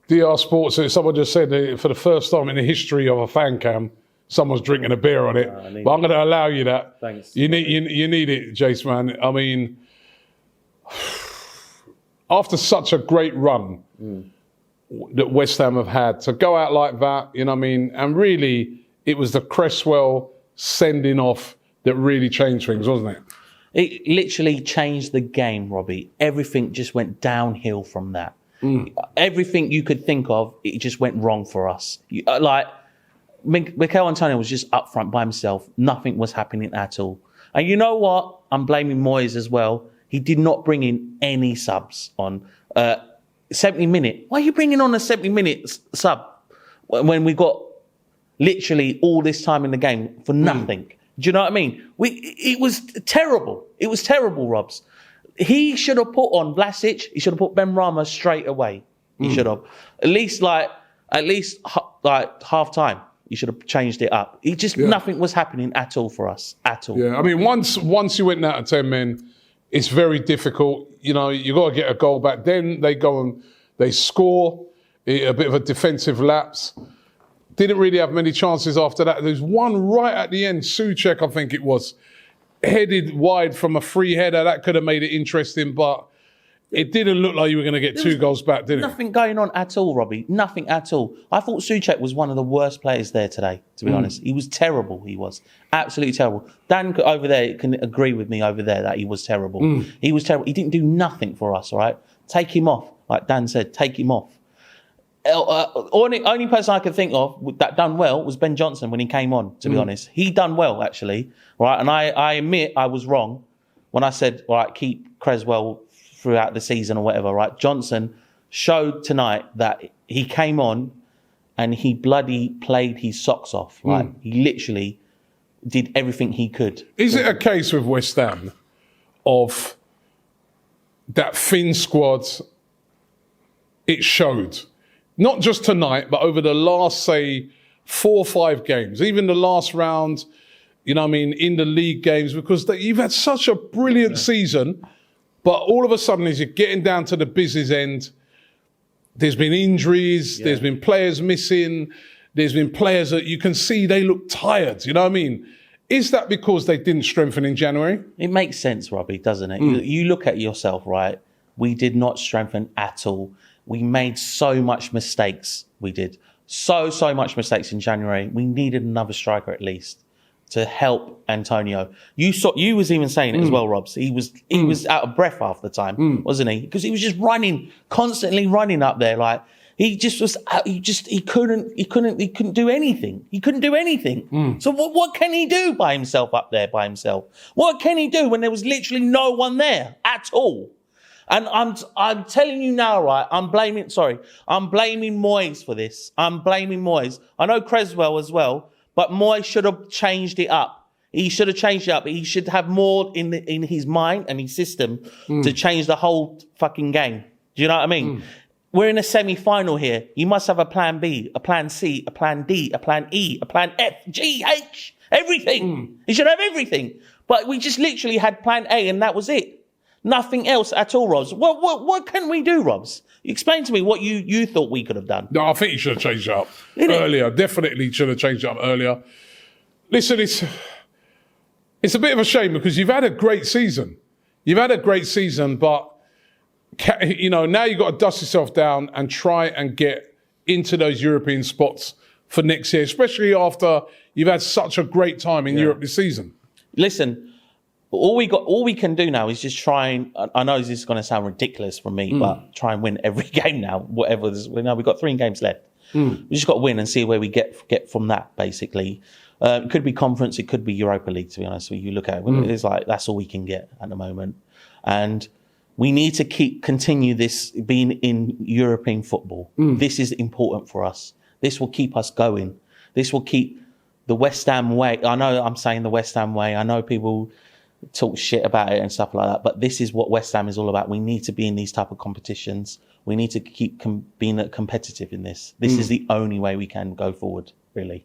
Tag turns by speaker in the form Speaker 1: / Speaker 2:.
Speaker 1: DR Sports, someone just said that for the first time in the history of a fan cam, someone's drinking a beer on it. But I'm going to allow you that.
Speaker 2: Thanks.
Speaker 1: You need it, Jace, man. I mean, after such a great run that West Ham have had, to go out like that, you know what I mean? And really, it was the Cresswell sending off that really changed things, wasn't it?
Speaker 2: It literally changed the game, Robbie. Everything just went downhill from that. Everything you could think of, it just went wrong for us. Mikel Antonio was just up front by himself. Nothing was happening at all. And you know what? I'm blaming Moyes as well. He did not bring in any subs on 70 minute. Why are you bringing on a 70 minute sub when we got literally all this time in the game for nothing? Do you know what I mean? It was terrible. It was terrible, Robs. He should have put on Vlasic. He should have put Ben Rama straight away. He should have. At least half time. You should have changed it up. Nothing was happening at all for us. At all.
Speaker 1: Yeah, I mean, once you went out of 10 men, it's very difficult. You know, you got to get a goal back. Then they go and they score, a bit of a defensive lapse. Didn't really have many chances after that. There's one right at the end, Souček, I think it was, headed wide from a free header. That could have made it interesting, but it didn't look like you were going to get 2 goals back, did it?
Speaker 2: Nothing going on at all, Robbie. Nothing at all. I thought Souček was one of the worst players there today, to be honest. He was terrible, he was. Absolutely terrible. Dan over there can agree with me over there that he was terrible. He was terrible. He didn't do nothing for us, all right? Take him off. Like Dan said, take him off. Only person I could think of that done well was Ben Johnson when he came on, to be honest. He done well, actually, right? And I admit I was wrong when I said, all right, keep Cresswell throughout the season or whatever, right? Johnson showed tonight that he came on and he bloody played his socks off, right? He literally did everything he could.
Speaker 1: Is it a case with West Ham of that thin squad? It showed. Not just tonight, but over the last, say, 4 or 5 games, even the last round, you know what I mean, in the league games, because you've had such a brilliant season, but all of a sudden, as you're getting down to the business end, there's been injuries, there's been players missing, there's been players that you can see they look tired, you know what I mean? Is that because they didn't strengthen in January?
Speaker 2: It makes sense, Robbie, doesn't it? You look at yourself, right? We did not strengthen at all. We made so much mistakes. We did so much mistakes in January. We needed another striker at least to help Antonio. You was even saying it as well, Robs. He was out of breath half the time, wasn't he? Because he was just constantly running up there. Like he couldn't do anything. He couldn't do anything. So what can he do by himself up there by himself? What can he do when there was literally no one there at all? And I'm telling you now, right, I'm blaming Moyes for this. I'm blaming Moyes. I know Cresswell as well, but Moyes should have changed it up. He should have changed it up. He should have more in his mind and his system to change the whole fucking game. Do you know what I mean? We're in a semi-final here. You must have a plan B, a plan C, a plan D, a plan E, a plan F, G, H, everything. You should have everything. But we just literally had plan A and that was it. Nothing else at all, Robs. What can we do, Robs? Explain to me what you thought we could have done.
Speaker 1: No, I think you should have changed it up earlier. Definitely should have changed it up earlier. Listen, it's a bit of a shame because you've had a great season. But you know, now you've got to dust yourself down and try and get into those European spots for next year, especially after you've had such a great time in Europe this season.
Speaker 2: Listen. All we can do now is just try and, I know this is going to sound ridiculous from me, but try and win every game now, whatever. We've got 3 games left. We just got to win and see where we get from that, basically. It could be conference, it could be Europa League, to be honest with you. Look at it. It's like, that's all we can get at the moment. And we need to continue this being in European football. This is important for us. This will keep us going. This will keep the West Ham way. I know I'm saying the West Ham way. I know people talk shit about it and stuff like that, but this is what West Ham is all about. We need to be in these type of competitions. We need to keep being competitive in this. This is the only way we can go forward, really.